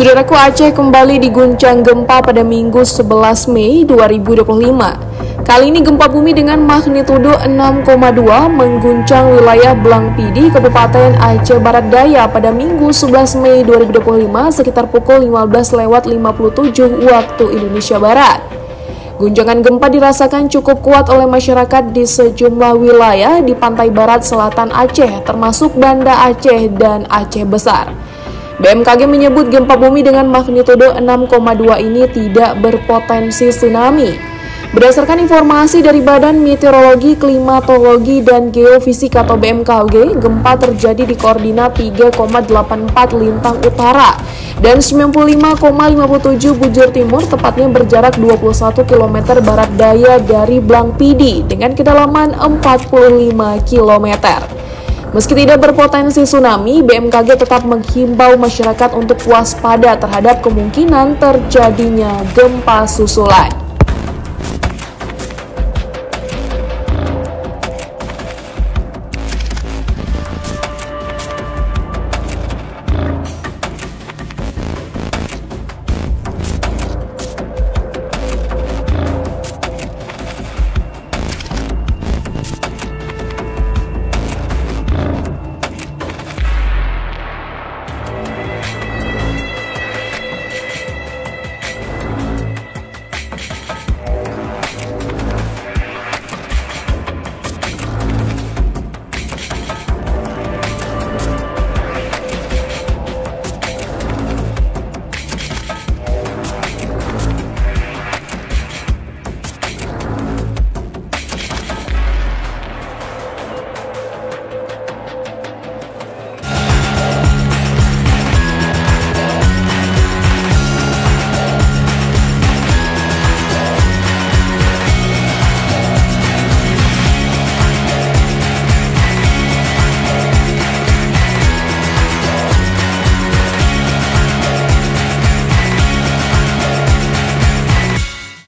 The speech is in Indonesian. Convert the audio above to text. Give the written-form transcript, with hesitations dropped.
Saudaraku, Aceh kembali diguncang gempa pada Minggu 11 Mei 2025. Kali ini gempa bumi dengan magnitudo 6,2 mengguncang wilayah Blangpidi, Kabupaten Aceh Barat Daya pada Minggu 11 Mei 2025 sekitar pukul 15.57 waktu Indonesia Barat. Guncangan gempa dirasakan cukup kuat oleh masyarakat di sejumlah wilayah di pantai barat selatan Aceh, termasuk Banda Aceh dan Aceh Besar. BMKG menyebut gempa bumi dengan magnitudo 6,2 ini tidak berpotensi tsunami. Berdasarkan informasi dari Badan Meteorologi, Klimatologi, dan Geofisika atau BMKG, gempa terjadi di koordinat 3,84 lintang utara dan 95,57 bujur timur, tepatnya berjarak 21 km barat daya dari Blangpidi dengan kedalaman 45 km. Meski tidak berpotensi tsunami, BMKG tetap menghimbau masyarakat untuk waspada terhadap kemungkinan terjadinya gempa susulan.